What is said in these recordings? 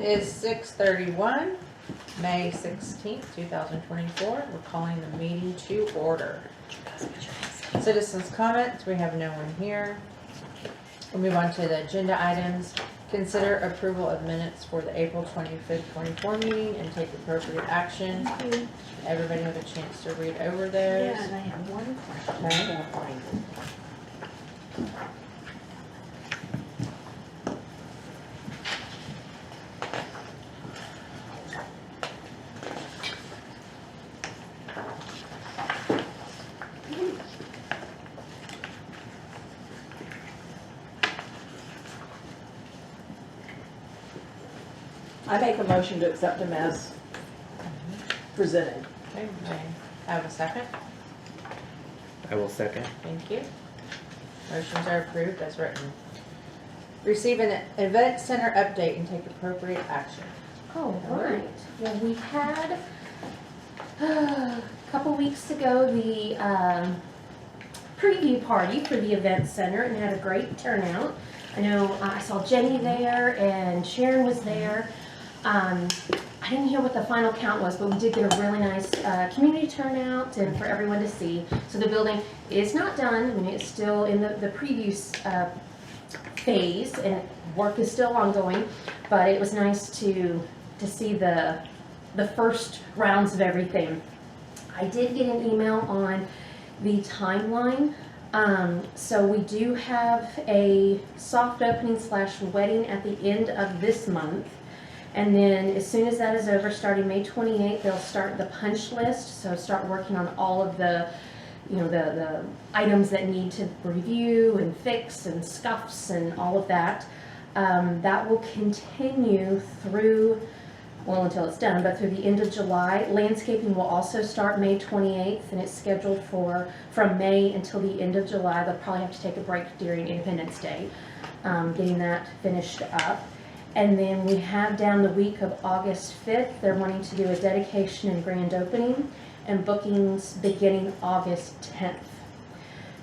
is 6:31, May 16th, 2024. We're calling the meeting to order. Citizens' comments, we have no one here. We'll move on to the agenda items. Consider approval of minutes for the April 25th, 24 meeting and take appropriate action. Thank you. Everybody have a chance to read over those. Yeah, and I have one question. Okay. I'll find it. I make a motion to accept them as presented. Okay, may I have a second? I will second. Thank you. Motions are approved as written. Receive an event center update and take appropriate action. Oh, right. Well, we had, a couple weeks ago, the preview party for the event center and had a great turnout. I know I saw Jenny there and Sharon was there. I didn't hear what the final count was, but we did get a really nice community turnout and for everyone to see. So the building is not done. I mean, it's still in the preview phase and work is still ongoing, but it was nice to see the first rounds of everything. I did get an email on the timeline. So we do have a soft opening / wedding at the end of this month. And then as soon as that is over, starting May 28th, they'll start the punch list. So start working on all of the, the items that need to review and fix and scuffs and all of that. That will continue through, well, until it's done, but through the end of July. Landscaping will also start May 28th, and it's scheduled from May until the end of July. They'll probably have to take a break during Independence Day, getting that finished up. And then we have down the week of August 5th, they're wanting to do a dedication and grand opening, and bookings beginning August 10th.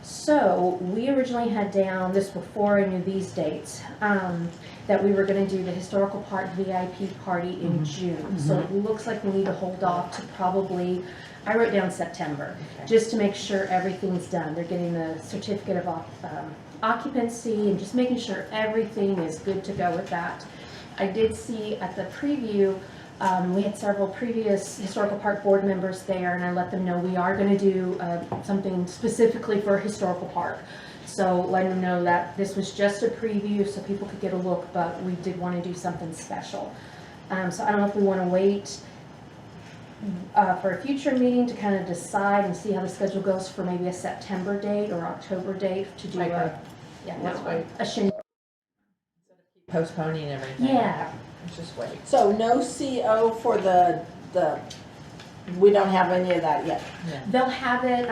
So we originally had down, this before I knew these dates, that we were going to do the Historical Park VIP party in June. So it looks like we need to hold off to probably, I wrote down September, just to make sure everything's done. They're getting the certificate of occupancy and just making sure everything is good to go with that. I did see at the preview, we had several previous Historical Park board members there, and I let them know we are going to do something specifically for Historical Park. So letting them know that this was just a preview so people could get a look, but we did want to do something special. So I don't know if we want to wait for a future meeting to kind of decide and see how the schedule goes for maybe a September date or October date to do Let's wait. a shindig. Postponing everything. Yeah. Let's just wait. So no CO for the, we don't have any of that yet. Yeah. They'll have it,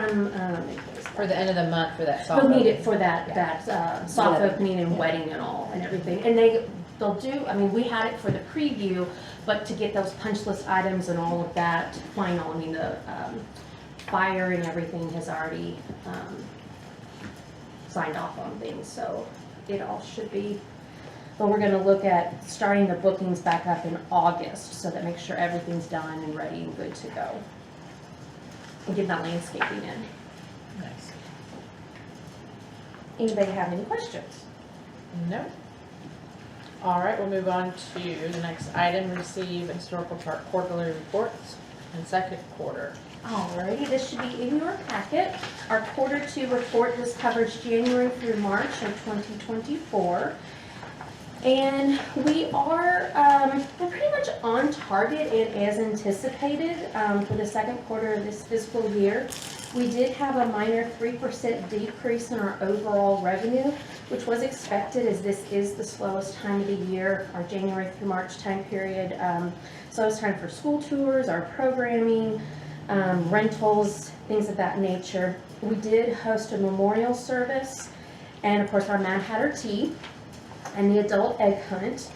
For the end of the month for that soft they'll need opening. it for that soft Wedding. opening and wedding and all and everything. And they'll do, I mean, we had it for the preview, but to get those punch list items and all of that final, I mean, the fire and everything has already signed off on things, so it all should be. But we're gonna look at starting the bookings back up in August, so that makes sure everything's done and ready and good to go. And get that landscaping in. Nice. Anybody have any questions? No. All right, we'll move on to the next item. Receive Historical Park quarterly reports and second quarter. Alrighty, this should be in your packet. Our Q2 report, this covers January through March of 2024. And we are, we're pretty much on target and as anticipated for the second quarter of this fiscal year. We did have a minor 3% decrease in our overall revenue, which was expected as this is the slowest time of the year, our January through March time period. Slowest time for school tours, our programming, rentals, things of that nature. We did host a memorial service and of course our Mad Hatter Tea and the adult egg hunt.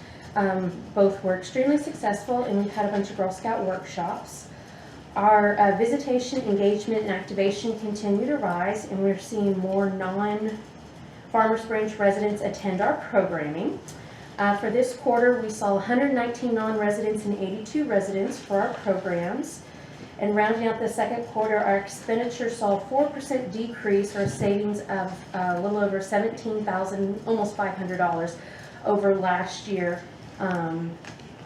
Both were extremely successful, and we've had a bunch of Girl Scout workshops. Our visitation, engagement, and activation continue to rise, and we're seeing more non-Farmers Branch residents attend our programming. For this quarter, we saw 119 non-residents and 82 residents for our programs. And rounding out the second quarter, our expenditure saw a 4% decrease, or a savings of a little over $17,000, almost $500 over last year. And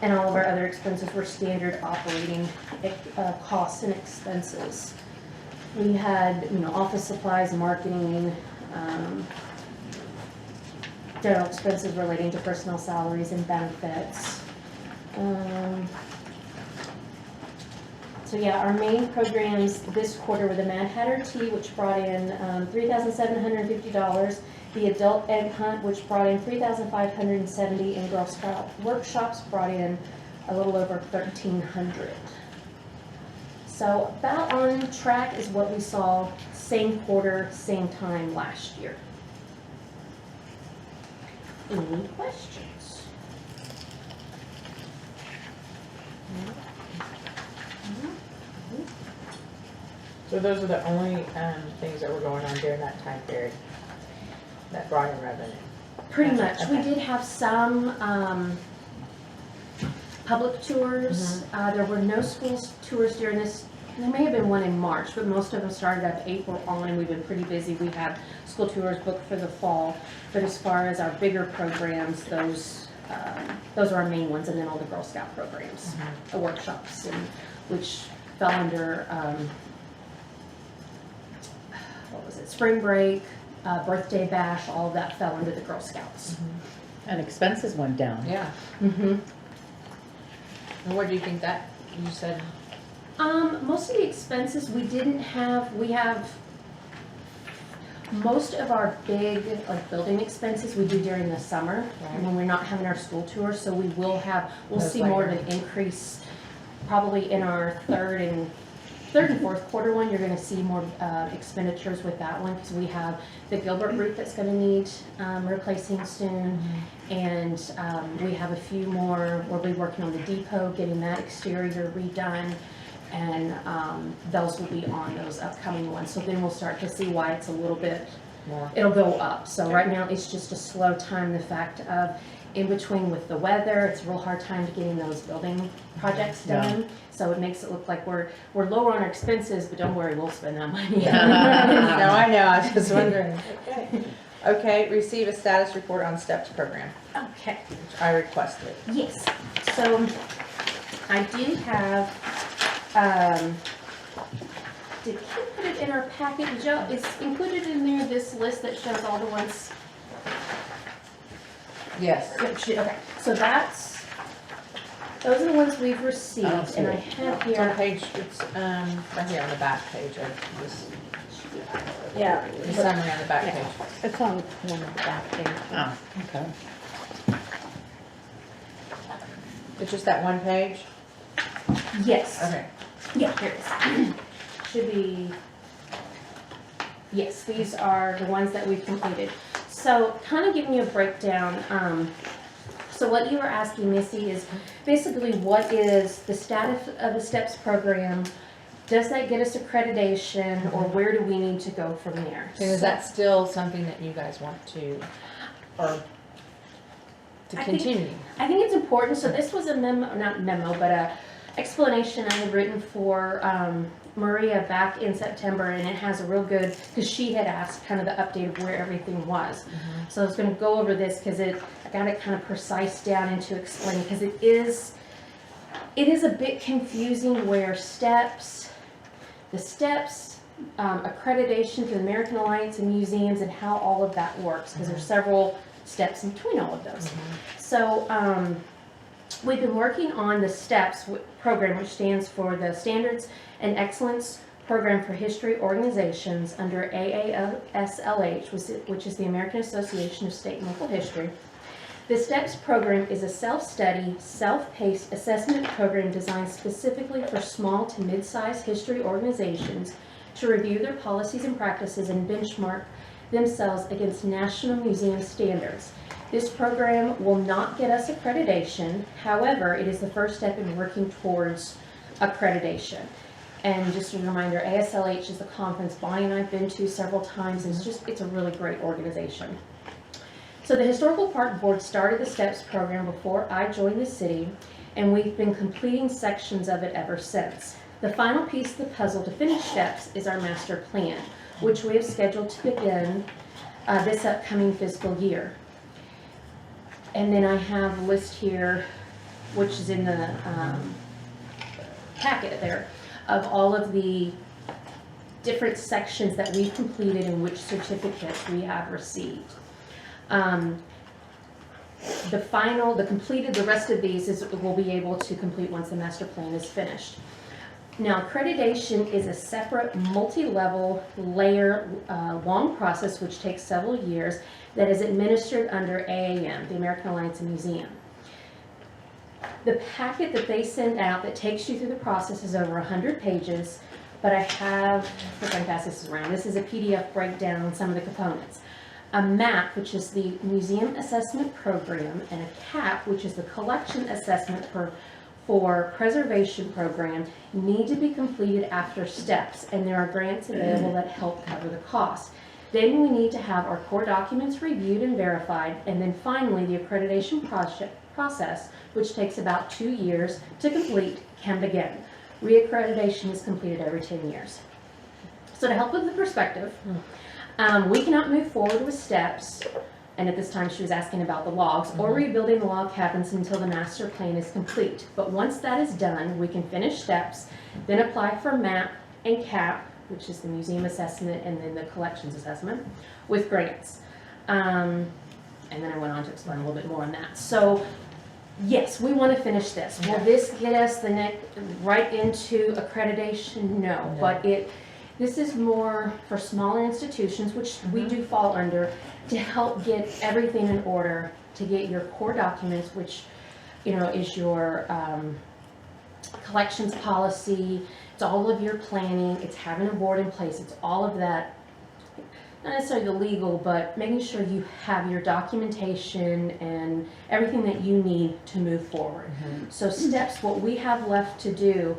all of our other expenses were standard operating costs and expenses. We had, office supplies, marketing, general expenses relating to personnel salaries and benefits. So yeah, our main programs this quarter were the Mad Hatter Tea, which brought in $3,750, the Adult Egg Hunt, which brought in $3,570, and Girl Scout Workshops brought in a little over $1,300. So about on track is what we saw same quarter, same time last year. Any questions? So those are the only things that were going on during that time period that brought in revenue? Pretty much. We Okay. did have some public tours. There were no school tours during this. There may have been one in March, but most of them started up April on, and we've been pretty busy. We have school tours booked for the fall. But as far as our bigger programs, those are our main ones, and then all the Girl Scout programs, the workshops, and which fell under what was it? Spring break, birthday bash. All of that fell under the Girl Scouts. And expenses went down. Yeah. Mm-hmm. And what do you think that, you said? Most of the expenses we have most of our big building expenses we do during the summer Right. when we're not having our school tour, so we'll Those see more of later. an increase probably in our third and fourth quarter one. You're going to see more expenditures with that one because we have the Gilbert roof that's going to need replacing soon, and we have a few more. We'll be working on the depot, getting that exterior redone, and those will be on those upcoming ones. So then we'll start to see why it's a little bit, More. it'll go up. So right now it's just a slow time, the fact of in between with the weather, it's a real hard time to getting those building projects done. So it makes it look like we're lower on our expenses, but don't worry, we'll spend that money. No, I know, I was just wondering. Okay. Okay, receive a status report on STEPS program, Okay. which I requested. Yes, so I do have, did Kim put it in our packet? Did y'all, it's included in there, this list that shows all the ones. Yes. Yep, okay, so those are the ones we've received, Oh, and I sweet. have It's on here. page, it's, right here on the back page of this, Yeah. the summary on the back page. It's on one of the back pages. Oh, okay. It's just that one page? Yes. Okay. Yeah, here it is. Should be, yes, these are the ones that we've completed. So kind of giving you a breakdown, so what you were asking, Missy, is basically what is the status of the STEPS program? Does that get us accreditation, or where do we need to go from there? So is that still something that you guys want to, or to I think- continue? I think it's important, so this was a memo, not memo, but a explanation I had written for Maria back in September, and it has a real good, because she had asked kind of the update of where everything was. So I was going to go over this because I got it kind of precise down into explaining, because it is a bit confusing where the STEPS accreditation to the American Alliance of Museums and how all of that works, because there's several steps in between all of those. So we've been working on the STEPS program, which stands for the Standards and Excellence Program for History Organizations under AASLH, which is the American Association of State and Local History. The STEPS program is a self-study, self-paced assessment program designed specifically for small to mid-sized history organizations to review their policies and practices and benchmark themselves against national museum standards. This program will not get us accreditation. However, it is the first step in working towards accreditation. And just a reminder, ASLH is the conference Bonnie and I've been to several times, and it's a really great organization. So the Historical Park Board started the STEPS program before I joined the city, and we've been completing sections of it ever since. The final piece of the puzzle to finish STEPS is our master plan, which we have scheduled to begin this upcoming fiscal year. And then I have a list here, which is in the packet there, of all of the different sections that we've completed and which certificates we have received. The rest of these we'll be able to complete once the master plan is finished. Now, accreditation is a separate multi-level layer long process which takes several years that is administered under AAM, the American Alliance of Museum. The packet that they send out that takes you through the process is over 100 pages, but I have, if I can pass this around, this is a PDF breakdown on some of the components. A MAP, which is the Museum Assessment Program, and a CAP, which is the Collection Assessment for Preservation Program, need to be completed after STEPS, and there are grants available that help cover the cost. Then we need to have our core documents reviewed and verified, and then finally the accreditation process, which takes about 2 years to complete, can begin. Reaccreditation is completed every 10 years. So to help with the perspective, we cannot move forward with STEPS, and at this time she was asking about the logs, or rebuilding the log cabins until the master plan is complete. But once that is done, we can finish STEPS, then apply for MAP and CAP, which is the museum assessment and then the collections assessment, with grants. And then I went on to explain a little bit more on that. So yes, we want to finish this. Will this get us right into accreditation? No, but this is more for smaller institutions, which we do fall under, to help get everything in order, to get your core documents, which, is your collections policy, it's all of your planning, it's having a board in place, it's all of that. Not necessarily the legal, but making sure you have your documentation and everything that you need to move forward. So STEPS, what we have left to do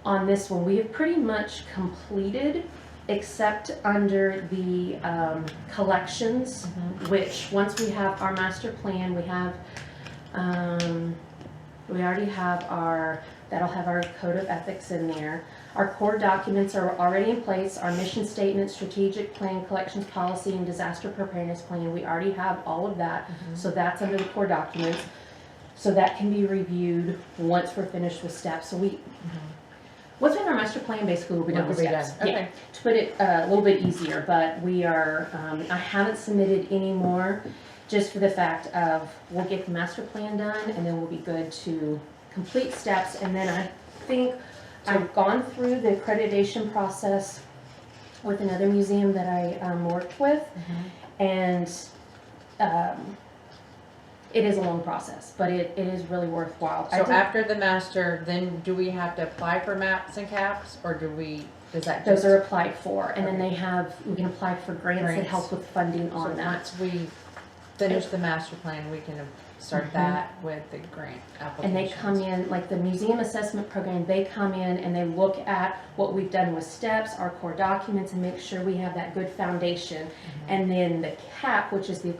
on this one, we have pretty much completed, except under the collections, which once we have our master plan, we already have that'll have our code of ethics in there. Our core documents are already in place, our mission statement, strategic plan, collections policy, and disaster preparedness plan. We already have all of that, so that's under the core documents. So that can be reviewed once we're finished with STEPS. So what's in our master plan basically will be done with STEPS. Okay. Yeah, to put it a little bit easier, but we are, I haven't submitted any more just for the fact of we'll get the master plan done and then we'll be good to complete STEPS. And then I think I've gone through the accreditation process with another museum that I worked with, and it is a long process, but it is really worthwhile. So after the master, then do we have to apply for MAPs and CAPs, or does that Those just? are applied for, and then we can apply for grants that Grants. help with funding So on that. once we finish the master plan, we can start that with the grant And applications. they come in, like the museum assessment program, they come in and they look at what we've done with STEPS, our core documents, and make sure we have that good foundation. And then the CAP, which is the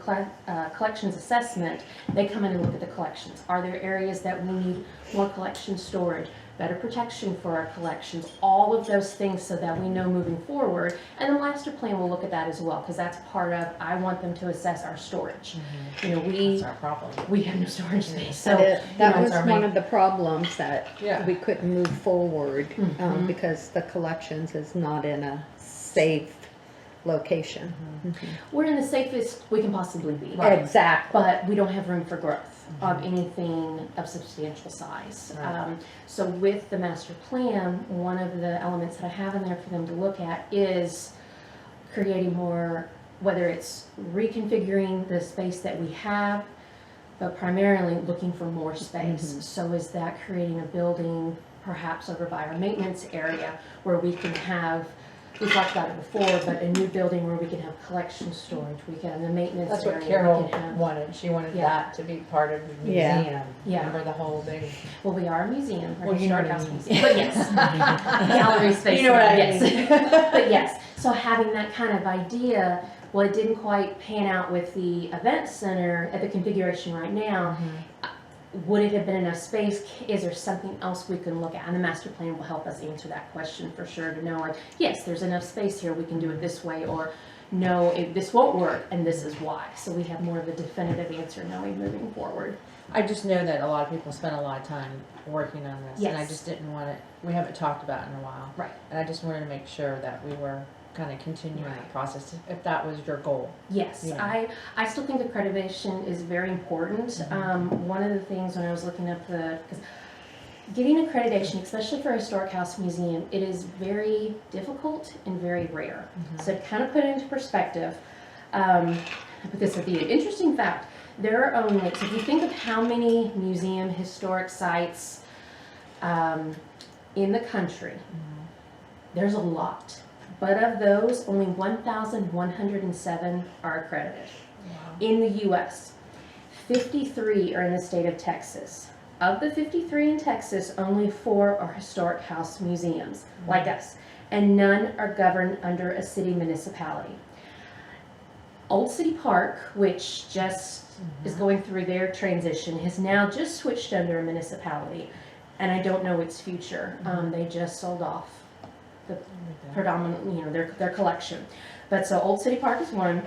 collections assessment, they come in and look at the collections. Are there areas that we need more collection storage, better protection for our collections, all of those things so that we know moving forward. And the master plan will look at that as well, because that's part of, I want them to assess our storage. That's our problem. We have no storage space, so. That know, was it's our one main- of the problems that Yeah. we couldn't move forward, because the collections is not in a safe location. We're in the safest we can possibly be. Exactly. But we don't have room for growth of anything of substantial size. Right. So with the master plan, one of the elements that I have in there for them to look at is creating more, whether it's reconfiguring the space that we have, but primarily looking for more space. So is that creating a building perhaps over by our maintenance area where we can have, we talked about it before, but a new building where we can have collection storage, we can have the maintenance That's area. what we Carol can have- wanted. She wanted Yeah. that to be part of the Yeah. museum. Yeah. Remember the whole big. Well, we are a museum, we're Well, a you know historic what I house mean. museum, but yes. Gallery space. You know what I yes. mean. But yes, so having that kind of idea well, it didn't quite pan out with the event center at the configuration right now. Would it have been enough space? Is there something else we can look at? And the master plan will help us answer that question for sure, to know, like, yes, there's enough space here, we can do it this way, or no, this won't work, and this is why. So we have more of a definitive answer knowing moving forward. I just know that a lot of people spend a lot of time working on this, and I Yes. just didn't want it, we haven't talked about it in a while. Right. And I just wanted to make sure that we were kind of continuing the process, if that was your goal. Yes, Yeah. I still think accreditation is very important. One of the things when I was looking up because getting accreditation, especially for a historic house museum, it is very difficult and very rare. So to kind of put it into perspective, I put this at the end. Interesting fact, there are only, so if you think of how many museum historic sites in the country, there's a lot. But of those, only 1,107 are accredited. In the US, 53 are in the state of Texas. Of the 53 in Texas, only 4 are historic house museums, like us, and none are governed under a city municipality. Old City Park, which just is going through their transition, has now just switched under a municipality, and I don't know its future. They just sold off the predominantly, their collection. But so Old City Park is one.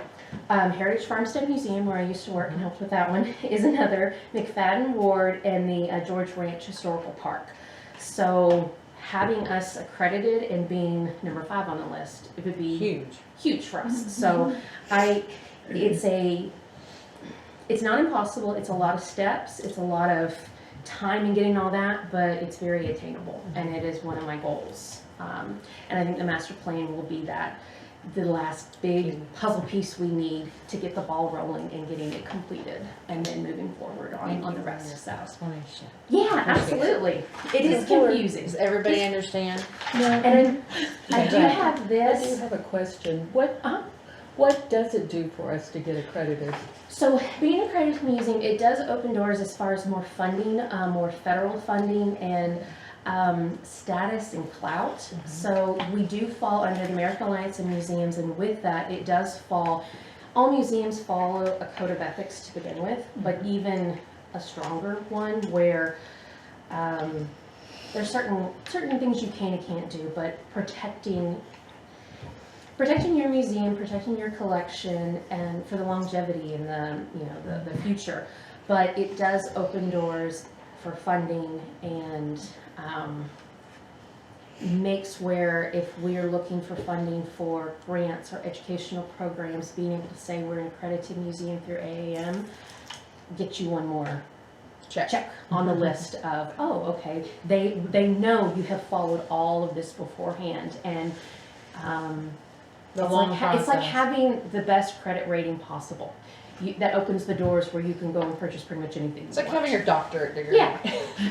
Heritage Farmstead Museum, where I used to work and helped with that one, is another. McFadden Ward and the George Ranch Historical Park. So having us accredited and being number 5 on the list, it would be huge for us. So it's not impossible. It's a lot of steps. It's a lot of time in getting all that, but it's very attainable, and it is one of my goals. And I think the master plan will be the last big puzzle piece we need to get the ball rolling and getting it completed, and then moving forward on the rest. So Explanation. yeah, absolutely. It is confusing. Does everybody understand? And I do have I do this. have a question. Uh-huh. What does it do for us to get accredited? So being an accredited museum, it does open doors as far as more funding, more federal funding, and status and clout. So we do fall under the American Alliance of Museums, and with that, it does fall. All museums follow a code of ethics to begin with, but even a stronger one where there's certain things you can and can't do, but protecting your museum, protecting your collection, and for the longevity and the future. But it does open doors for funding, and makes where if we're looking for funding for grants or educational programs, being able to say we're an accredited museum through AAM, get you one more check on the list of, oh, okay, they know you have followed all of this beforehand, and it's like having the best credit rating possible. That opens the doors where you can go and purchase pretty much anything. It's like having your doctorate degree. Yeah,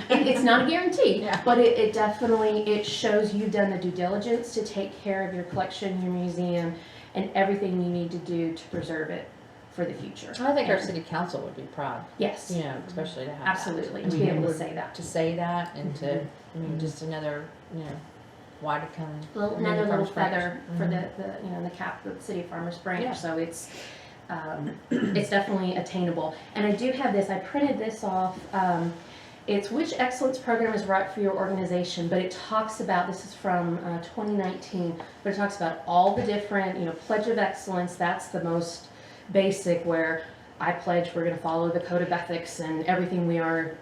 it's not a guarantee, Yeah. but it definitely shows you've done the due diligence to take care of your collection, your museum, and everything you need to do to preserve it for the future. I think our city council would be proud, Yes, especially to have absolutely, that. to be able to say that. To say that and to, just another, why to come. Another little Farmers Branch. feather for the cap of the city of Farmers Branch. Yeah. So it's definitely attainable. And I do have this. I printed this off. It's which excellence program is right for your organization, but it talks about, this is from 2019, but it talks about all the different, Pledge of Excellence. That's the most basic, where I pledge we're going to follow the code of ethics and everything we are,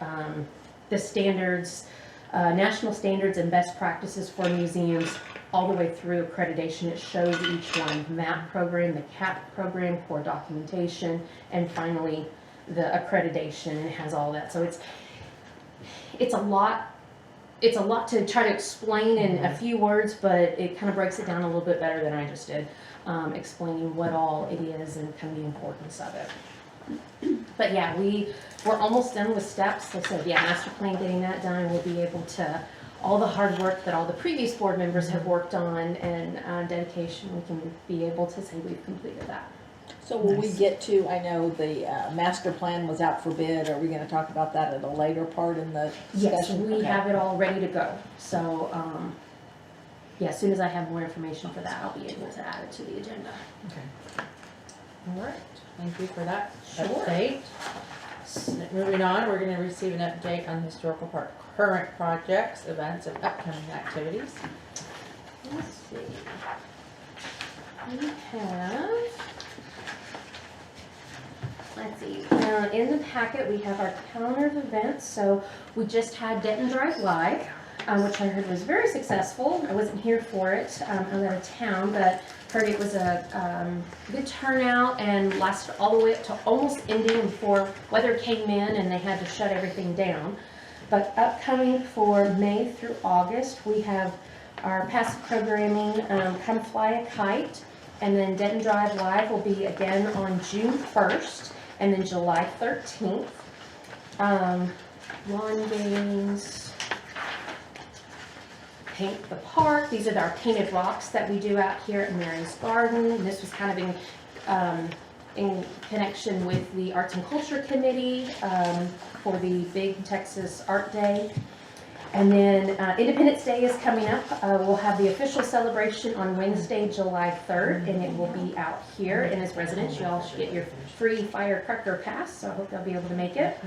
the standards, national standards and best practices for museums, all the way through accreditation. It shows each one: MAP program, the CAP program, core documentation, and finally the accreditation, and it has all that. So it's a lot to try to explain in a few words, but it kind of breaks it down a little bit better than I just did, explaining what all it is and kind of the importance of it. But yeah, we're almost done with steps. Like I said, yeah, master plan, getting that done, we'll be able to, all the hard work that all the previous board members have worked on and dedication, we can be able to say we've completed that. So will we get to, I know the master plan was out for bid, are we gonna talk about that at a later part in the Yes, discussion? we Okay. have it all ready to go. So, yeah, as soon as I have more information for that, I'll be able to add it to the agenda. Okay. All right, thank you for that Sure. update. Moving on, we're gonna receive an update on historical park current projects, events, and upcoming activities. Let's see. We have, let's see, in the packet, we have our calendar of events. So we just had Denton Drive Live, which I heard was very successful. I wasn't here for it. I was out of town, but heard it was a good turnout and lasted all the way up to almost ending before weather came in and they had to shut everything down. But upcoming for May through August, we have our passive programming, Come Fly a Kite, and then Denton Drive Live will be again on June 1st, and then July 13th. Lawn games, paint the park. These are our painted rocks that we do out here at Mary's Garden. And this was kind of in connection with the Arts and Culture Committee for the big Texas Art Day. And then Independence Day is coming up. We'll have the official celebration on Wednesday, July 3rd, and it will be out here. And as residents, you all should get your free firecracker pass, so I hope they'll be able to make it.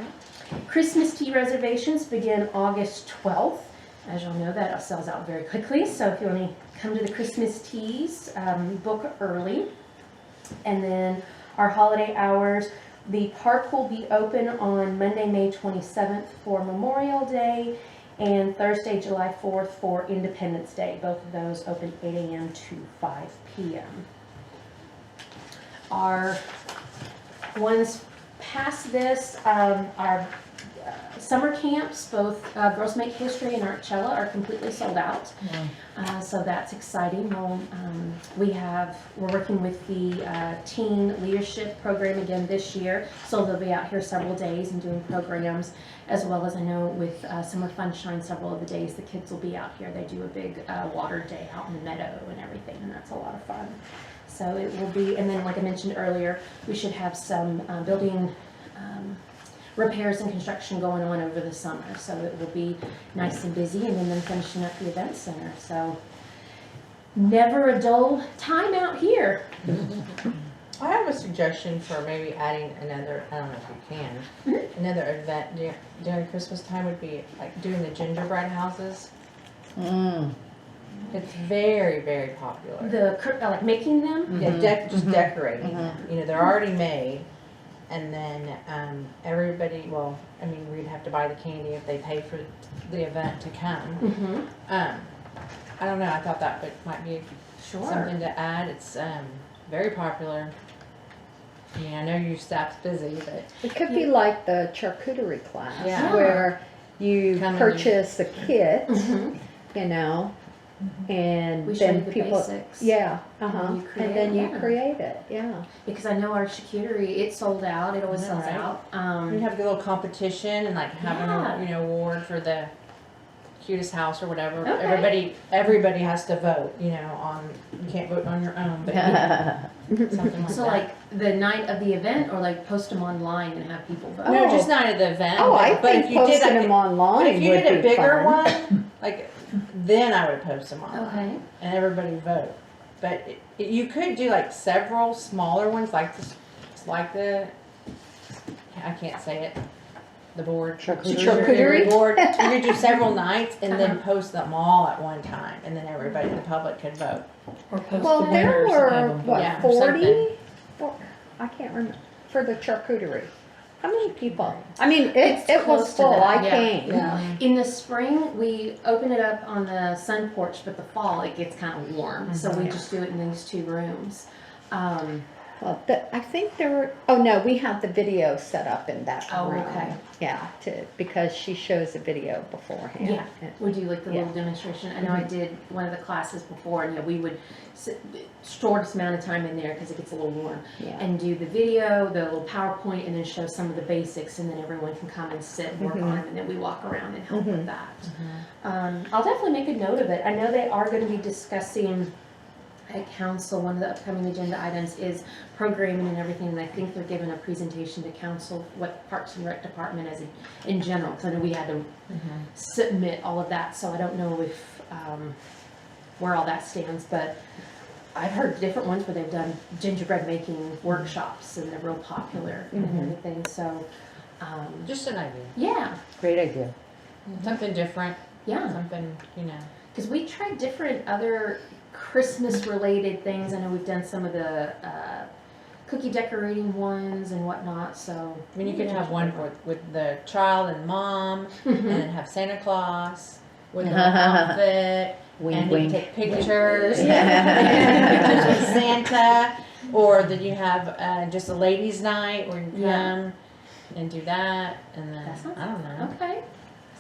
Christmas tea reservations begin August 12th. As you'll know, that sells out very quickly, so if you want to come to the Christmas teas, book early. And then our holiday hours, the park will be open on Monday, May 27th for Memorial Day, and Thursday, July 4th for Independence Day. Both of those open 8 a.m. to 5 p.m. Our ones past this, our summer camps, both Girls Make History and Artcella, are completely sold out. So that's exciting. We're working with the teen leadership program again this year, so they'll be out here several days and doing programs, as well as I know with Summer Funshine, several of the days the kids will be out here. They do a big water day out in the meadow and everything, and that's a lot of fun. So it will be, and then like I mentioned earlier, we should have some building repairs and construction going on over the summer, so it will be nice and busy, and then finishing up the event center. So never a dull time out here. I have a suggestion for maybe adding another, I don't know if you can, another event during Christmas time would be like doing the gingerbread houses. It's very, very popular. Like making them. Yeah, just decorating them. You know, they're already made. And then everybody, well, I mean, we'd have to buy the candy if they pay for the event to come. I don't know, I thought that might be something to add. It's very popular. I mean, I know your staff's busy, but It could be like the charcuterie class, Yeah. where you Come and purchase a kit, you know, and We show you then the people, basics. yeah, you create and then it, you yeah. create it, yeah. Because I know our charcuterie, it sold out. It always I know, sells right? out. we'd have a little competition and like having Yeah. a, you know, award for the cutest house or whatever. Okay. Everybody has to vote, you know, on, you can't vote on your own, but you know, something like So that. like the night of the event, or like post them online and have people vote. No, Oh. just not at the event. Oh, I but think if you did posting like them But online if you would did a be bigger fun. one, like, then I would post them on Okay. and everybody vote. But you could do like several smaller ones, like this, like the, I can't say it, the board. Charcuterie? Board. You could do several nights and then Uh-huh. post them all at one time, and then everybody in the public could vote. Or post Well, the there winners and were, have them what, Yeah, 40? I can't remember, for the charcuterie. How many people? I mean, It's it close was to full, that, I yeah. came. Yeah. In the spring, we open it up on the sun porch, but the fall it gets kind of warm, so we just do it in these two rooms. Well, I think there were, oh no, we have the video set up in that Oh, room. okay. Yeah, because she shows the video beforehand. Yeah, we do like the Yeah. little demonstration. I know I did one of the classes before, and yeah, we would shortest amount of time in there because it gets a little warm, Yeah. and do the video, the little PowerPoint, and then show some of the basics, and then everyone can come and sit and work on them, and then we walk around and help with that. I'll definitely make a note of it. I know they are going to be discussing at council, one of the upcoming agenda items is programming and everything, and I think they're giving a presentation to council, what Parks and Rec Department as in general, because I know we had to submit all of that, so I don't know if, where all that stands, but I've heard different ones where they've done gingerbread making workshops and they're real popular and everything, so, Just an idea. yeah, Great idea. Something different, yeah. something, you know. Because we tried different other Christmas-related things. I know we've done some of the cookie decorating ones and whatnot, so. I mean, you could have one with the child and mom, and then have Santa Claus with the outfit, Wink, and you wink. can take pictures. Pictures with Santa, or then you have just a ladies' night where you Yeah. come and do that, and then That sounds- I don't know. Okay. You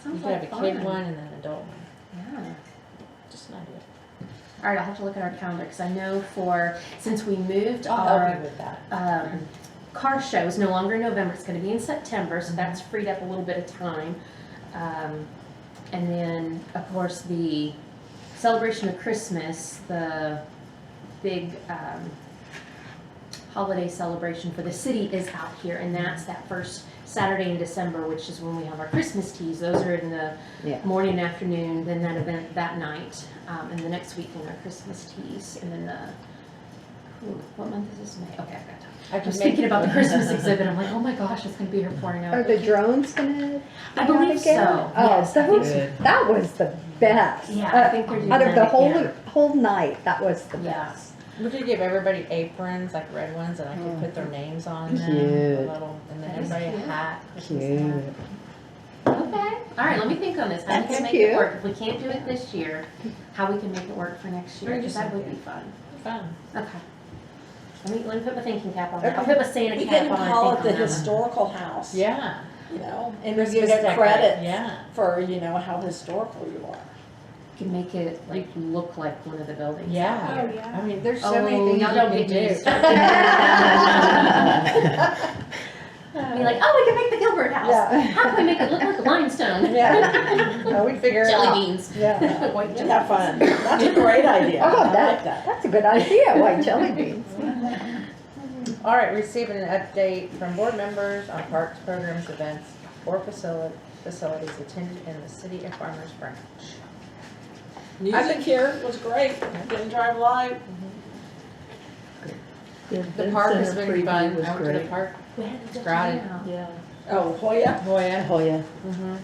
Sounds could have like a kid fun. one and then an adult one. Yeah. Just an idea. All right, I'll have to look at our calendar because I know since we moved I'll our help you with that. car show is no longer in November. It's going to be in September, so that's freed up a little bit of time. And then, of course, the celebration of Christmas, the big holiday celebration for the city is out here, and that's that first Saturday in December, which is when we have our Christmas teas. Those are in the Yeah. morning and afternoon, then that event that night, and the next weekend our Christmas teas, and then what month is this? May? Okay, I've got time. I I was thinking about the Christmas exhibit. I'm like, oh my gosh, it's gonna be here pouring out. Are the drones gonna? I be out believe again? so. Oh, Yes, I think those, that was the best. Yeah, I think they're doing Out of the that whole, again. whole night, that was the Yeah. best. We could give everybody aprons, like red ones, and I could put their names on them. Cute. A little, and then That is everybody a cute. hat. Christmas Cute. hat. Okay. All right, let me think on this. How we That's can make cute. it work. If we can't do it this year, how we can make it work for next year, Or because just that would be something. fun. Fun. Okay. Let me put my thinking cap on that. I'll Okay. put my Santa We cap can on and call it think the on that one. historical house. Yeah. You know, and we Christmas give it decorate, credit yeah. for, you know, how historical you are. Can make it like look like one of the buildings. Yeah. Oh, yeah. I mean, there's so Oh, many things y'all you don't can get me do. started. Be like, oh, we can make the Gilbert house. Yeah. How can we make it look like limestone? Yeah. Oh, we figure it Jelly out. beans. Yeah. White jelly Have fun. That's a great idea. Oh, I like that. that's a good idea, white jelly beans. All right, receiving an update from board members on parks, programs, events, or facilities attended in the city of Farmers Branch. Music here was great. Didn't drive live. The park has been fun. I went to the park. We had a good Crowded. turnout. Yeah. Oh, Hoya. Hoya. Oh, yeah. Mm-hmm.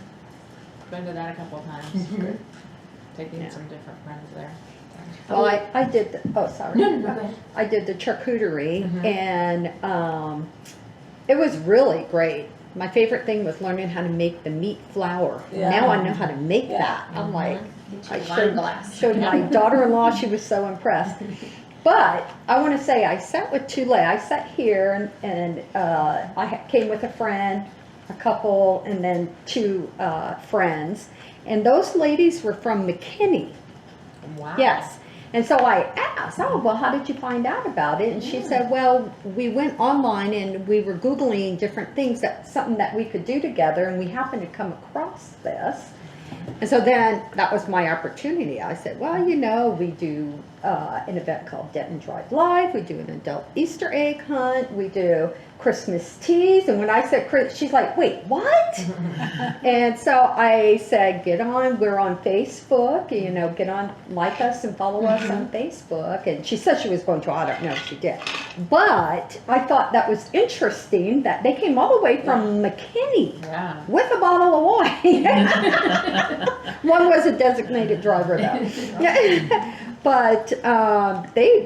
Been to that a couple of times. Good. Taking Yeah. some different friends there. Well, I did, oh, sorry. No, go ahead. I did the charcuterie Mhm. and it was really great. My favorite thing was learning how to make the meat flour. Yeah. Now I know how to make Yeah. that. I'm like, Get I you a wine glass. showed my daughter-in-law, she was so impressed. But I want to say, I sat with two ladies. I sat here and I came with a friend, a couple, and then two friends. And those ladies were from McKinney. Wow. Yes. And so I asked, oh, well, how did you find out about it? And she said, well, we went online and we were Googling different things, something that we could do together, and we happened to come across this. And so then that was my opportunity. I said, well, you know, we do an event called Denton Drive Live. We do an adult Easter egg hunt. We do Christmas teas. And when I said, she's like, wait, what? And so I said, get on. We're on Facebook. You know, get on, like us and follow us on Facebook. And she said she was going to. I don't know if she did. But I thought that was interesting that they came all the way from McKinney Yeah. with a bottle of wine. One was a designated driver though. Yeah. But I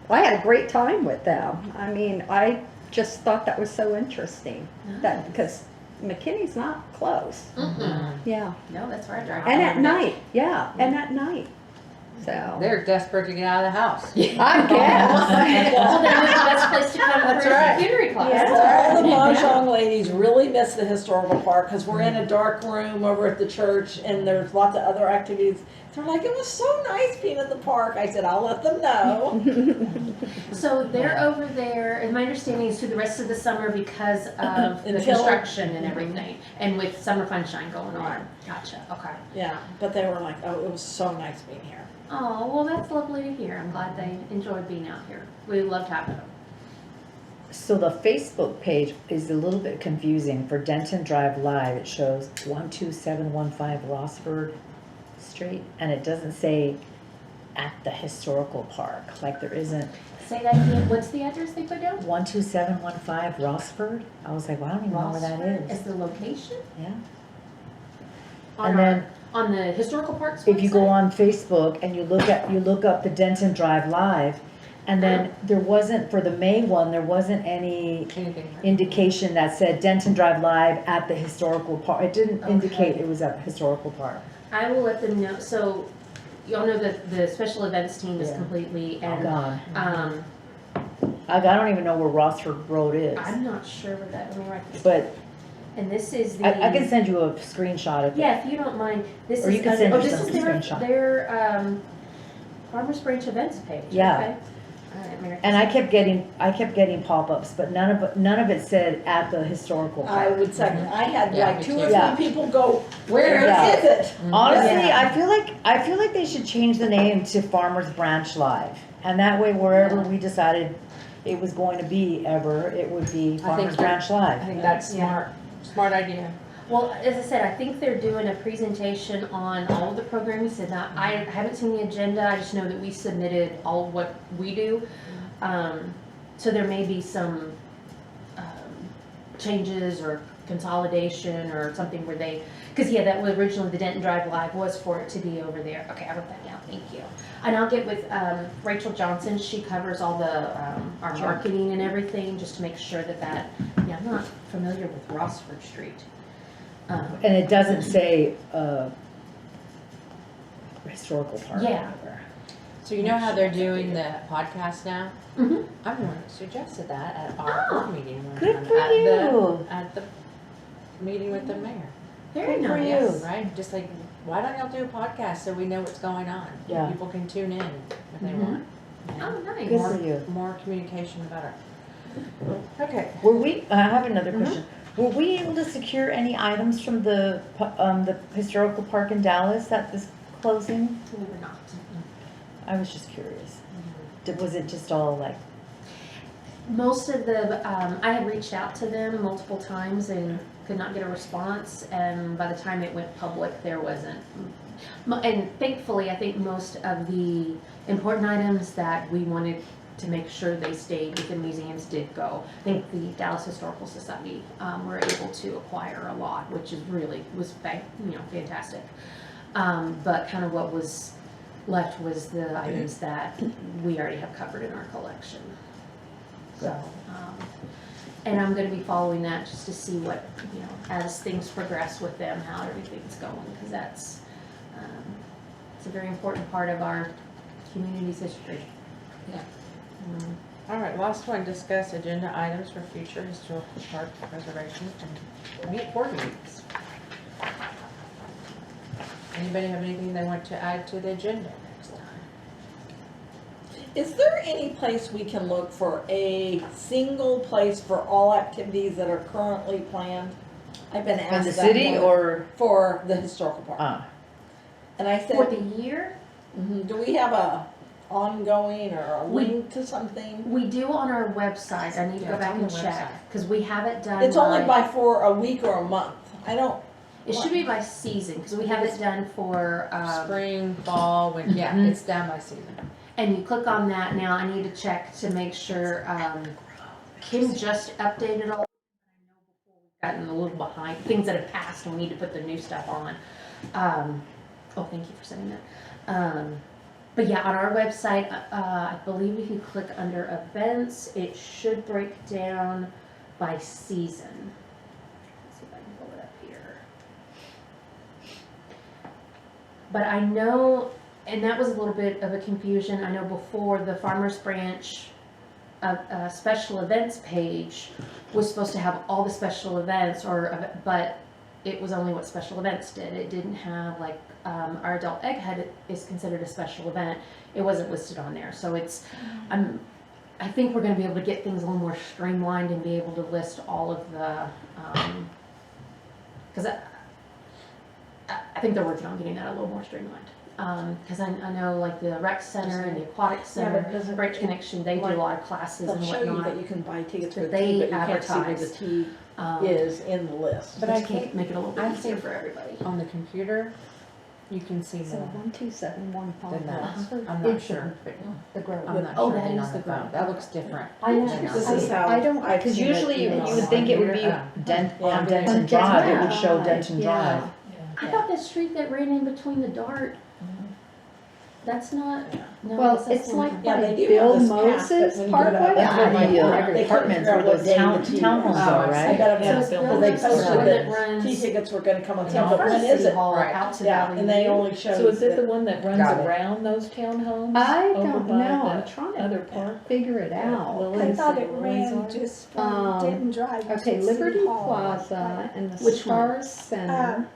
had a great time with them. I mean, I just thought that was so interesting. That because McKinney's not close. Mm-mm. Yeah. No, that's where I drive. And at night. Yeah. And at night. So. They're desperate to get out of the house. I guess. Well, then it's the best place to come That's for right. a computer class. Yeah. All the Mahjong ladies really miss the historical park because we're in a dark room over at the church and there's lots of other activities. They're like, it was so nice being at the park. I said, I'll let them know. So they're over there, and my understanding is through the rest of the summer because of the Until- construction and everything, and with Summer Funshine going on. Gotcha, okay. Yeah, but they were like, oh, it was so nice being here. Oh, well, that's lovely to hear. I'm glad they enjoyed being out here. We loved having them. So the Facebook page is a little bit confusing. For Denton Drive Live, it shows 12715 Rossford Street, and it doesn't say at the historical park, like there isn't Say that again, what's the address they put down? 12715 Rossford. I was like, well, I don't even know where that Rossford is. is the location? Yeah. On And then on the historical parks if you go website? on Facebook and you look up the Denton Drive Live, and then there wasn't, for the May one, there wasn't any Anything. indication that said Denton Drive Live at the historical park. It didn't Okay. indicate it was at the historical park. I will let them know, so, y'all know that the special events team is Yeah. completely, and, Gone. I don't even know where Rossford Road is, I'm not sure where that, let me write this. but And this is the. I can send you a screenshot of it. Yeah, if you don't mind, this is. Or you can send oh, me this some is their, screenshot. their, Farmers Branch events page, Yeah. okay. All right, Mary. And I kept getting pop-ups, but none of it said at the historical I park. would second, I had Yeah, like me 2 too. or Yeah. 3 people go, where Yeah. is it? Honestly, Yeah. I feel like they should change the name to Farmers Branch Live. And that way, wherever we decided it was going to be ever, it would be Farmers that- Branch I Live. think that's Yeah. smart idea. Well, as I said, I think they're doing a presentation on all of the programs, and I haven't seen the agenda, I just know that we submitted all of what we do. So there may be some, changes or consolidation or something where they, cause yeah, that was originally the Denton Drive Live was for it to be over there. Okay, I wrote that down, thank you. And I'll get with, Rachel Johnson, she covers all the, our marketing and everything, just to make sure that, yeah, I'm not familiar with Rossford Street. And it doesn't say, historical park. Yeah. So you know how they're doing the podcast now? Mhm. I'm the one that suggested that at our Oh, board meeting one Good time. for you. At the meeting with the mayor. Very Good for nice. you. Right? Just like, why don't y'all do a podcast so we know what's going on? Yeah. People can tune in if they Mhm. want. Oh, nice. Good for you. More communication, the better. Okay. I have another Mhm. question. Were we able to secure any items from the historical park in Dallas that is closing? We were not. I was just curious. Was it just all like, Most of the, I had reached out to them multiple times and could not get a response, and by the time it went public, there wasn't. And thankfully, I think most of the important items that we wanted to make sure they stayed within museums did go. I think the Dallas Historical Society, were able to acquire a lot, which is really, was fantastic. But kind of what was left was the items that we already have covered in our collection. So, and I'm gonna be following that just to see what, as things progress with them, how everything's going, because that's, it's a very important part of our community's history. Yeah. Mm. All right, last one, discuss agenda items for future historical park preservation and board meetings. Anybody have anything they want to add to the agenda next time? Is there any place we can look for a single place for all activities that are currently planned? I've been in asked the that city one. or? For the historical park. And I For said, the year, do we have a ongoing or a We- link to something? we do on our website, I need to Yeah, go it's back on and the check, website. because we have it done It's only by for a week or a month. I don't, It should be by season, because we have it done for, Spring, fall, when, yeah, Mhm. it's down by season. and you click on that now, I need to check to make sure, Kim just updated all. We've gotten a little behind, things that have passed and we need to put the new stuff on. Oh, thank you for sending that. But yeah, on our website, I believe if you click under events, it should break down by season. Let's see if I can pull it up here. But I know, and that was a little bit of a confusion, I know before the Farmers Branch special events page was supposed to have all the special events, but it was only what special events did. It didn't have, like, our adult egghead is considered a special event. It wasn't listed on there, so it's, I think we're gonna be able to get things a little more streamlined and be able to list all of the, cause I think they're working on getting that a little more streamlined. Cause I know like the rec center and the aquatic Yeah, center, but doesn't Branch it- Connection, they do a lot of classes they'll and show you whatnot. that you can buy tickets for That the tea, they but you can't see where the advertise. tea is in the list. But But I I can't think make it a little I bit easier think- for everybody. On the computer, You can see So the, 12715. the notes. Oxford I'm not is sure, but The Grove. I'm not Oh, sure that it is on the the phone. Grove. That looks different. I know. than on This the- is how I don't, I've Because seen it usually emailed you would on think it would be here. Dent, Yeah. on Denton On Drive, it would Denton show Drive, Denton yeah. Drive. I thought the street that ran in between the Dart, that's not, no. well, this is it's the like one- Yeah, by they do Bill have this path, but Moses when you go to Parkway. That's where I don't the know. apartments, where those townhomes Oh, are, I see. I right? bet So if it's they, Bill well, they Moses posted one that that runs. T-tickets were gonna come on in sale, but front of when is City it? Hall Right. out to Yeah, Valley and they View. only showed. So is it the that- one that runs Got it. around those townhomes? I over don't by know, I'm the trying other to park? figure it out. Lily's- I thought it Lily's ran are? just Um, from Denton Drive. to Okay, City Liberty Hall. Plaza and the Which Star one? Center.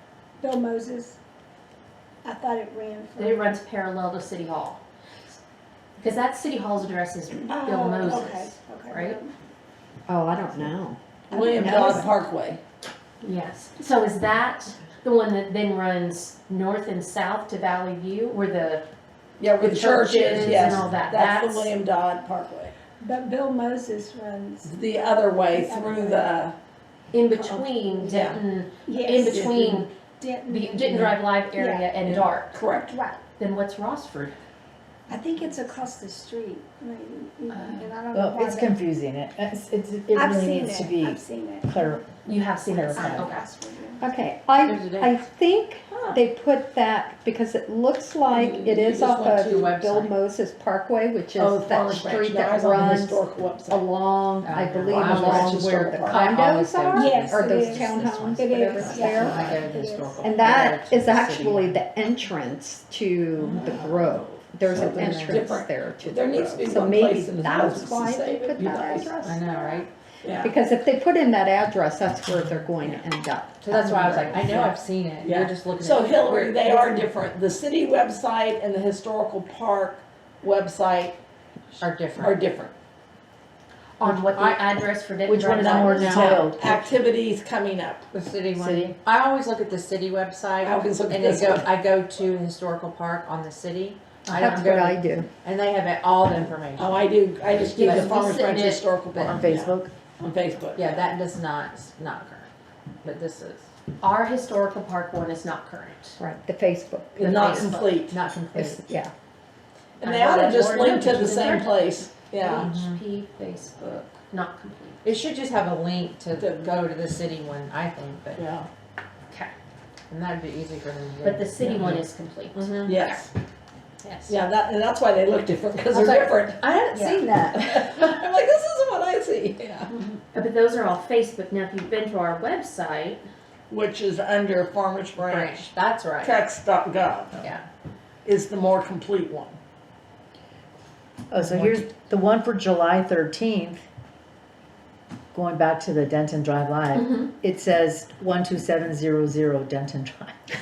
Bill Moses. I thought it ran from. It runs parallel to City Hall. Because that City Hall's address is Bill Oh, Moses, okay, right? Oh, I don't know. William No. Dodd Parkway. Yes. So is that the one that then runs north and south to Valley View, where the, Yeah, where The the church churches is, yes. and all that. That's That's- the William Dodd Parkway. But Bill Moses runs. The other way The other through way. the, in between Yeah. Denton, in Yes, between Denton. the Denton Drive Live area Yeah. and Yeah. Dart, correct. Right. then what's Rossford? I think it's across the street. And I don't know Well, why it's they- confusing. It I've really seen needs to it. be I've seen it. clear. You have seen that sign, Clarified. okay. Okay, There's a date. I think they put that, because it looks like it You is just off went of to the Bill website. Moses Parkway, which Oh, is the that Farmers Branch. street No, I that was on the runs historical website. along, I Oh, believe Farmers Branch along where the Historical Park. I always condos go are, to Yes, or it those is. townhomes, It whatever's is, there. yeah. I go to the It is. historical. And I go that to is the city actually one. the entrance to the Grove. There's So an there's entrance different- there to the There needs to be Grove. So one maybe place in the that's houses to why say they it, put you that guys. address. I know, right? Yeah. Because if they put in that address, that's where they're going to end up. So that's why I was like, I know I've seen it. Yeah. You're just looking at. So Hillary, they are different. The city website and the historical park website Are are different. different. On what the address for Denton Which one Drive is more is? detailed? Activities coming up. The city one. City? I always look at the city website. I always look at And this they go, one. I go to historical park on the city. I That's don't go what to- I do. And they have all the information. Oh, I do. I just do Yeah, the we Farmers sit Branch in it, Historical but- Park. On Facebook? Yeah, on Facebook. Yeah, that does not, not current, but this is Our historical park one is not current. Right, the Facebook. the Not Facebook. complete. Not complete. It's, yeah. And they ought to just link to the same place. Yeah. HP, Facebook, not complete. It should just have a link to To- go to the city one, I think, but, Yeah. Okay. and that'd be easy for them to do. But the city one is complete. Mhm. Yes. Yes. Yeah, and that's why they look different, because I was they're like- different. I hadn't Yeah. seen that. I'm like, this isn't what I see. Yeah. But those are all Facebook. Now, if you've been to our website, Which is under Farmers Branch. Branch, that's right. Text.gov Yeah. is the more complete one. Oh, so here's the one for July 13th. Going back to the Denton Drive Live, it says 12700 Denton Drive.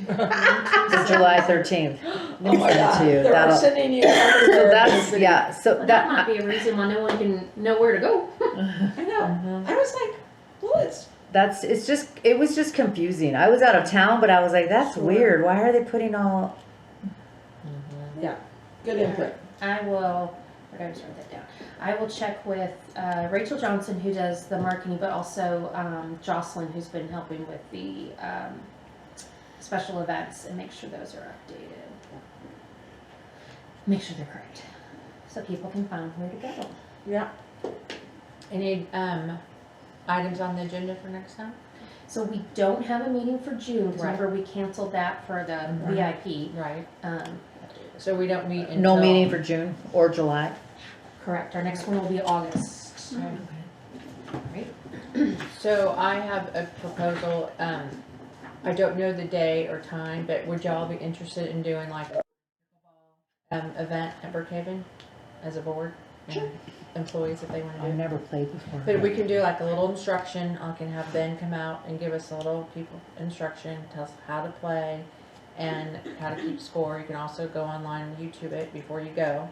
For July 13th. Oh my God. To you. They're That'll- sending you So everywhere. that's, yeah, so well, that might that, be a reason why no one can know where to go. I know. I was like, well, it's, it was just confusing. I was out of town, but I was like, that's Sure. weird. Why are they putting all, good input. I will, where did I just write that down? I will check with Rachel Johnson, who does the marketing, but also Jocelyn, who's been helping with the special events, and make sure those are updated. Make sure they're correct, so people can find where to go. Yeah. Any, items on the agenda for next time? So we don't have a meeting for June, because Right. remember we canceled that for the VIP. Right. Um, So we don't meet until. no meeting for June or July? correct, our next one will be August. Right. So I have a proposal, I don't know the day or time, but would y'all be interested in doing like a event at Brookhaven as a board? And employees if they wanna do I've it? never played before. But we can do like a little instruction, I can have Ben come out and give us a little people instruction, tell us how to play and how to keep score. You can also go online and YouTube it before you go.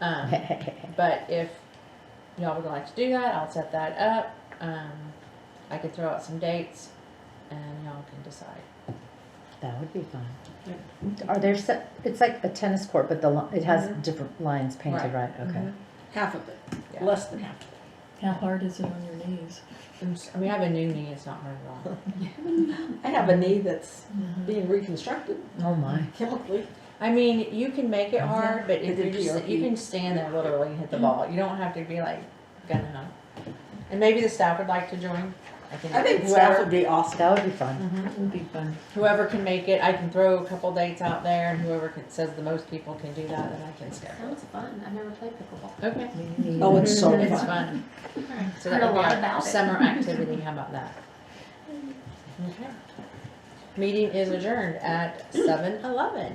But if y'all would like to do that, I'll set that up. I could throw out some dates and y'all can decide. That would be fun. Are there it's like a tennis court, but it has different lines painted, right? Okay. Mhm. Half of it, Yeah. less than half of it. How hard is it on your knees? I mean, I have a new knee, it's not hard at all. I have a knee that's being reconstructed Oh my. chemically. I mean, you can make it hard, but if They you did just, PRP. you can stand there literally and hit the ball. You don't have to be like gun ho. And maybe the staff would like to join. I think staff would be awesome. That would be fun. Mhm. It would be fun. Whoever can make it, I can throw a couple dates out there, and whoever says the most people can do that, then I can schedule. Sounds fun. I've never played pickleball. Okay. Oh, it's so It's fun. fun. So Heard that a would be lot our about it. summer activity. How about that? Okay. Meeting is adjourned at 7:11.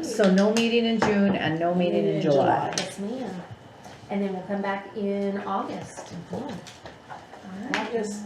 So no meeting in June and no meeting in July. Yes, ma'am. And then we'll come back in August. Mhm. All right. August,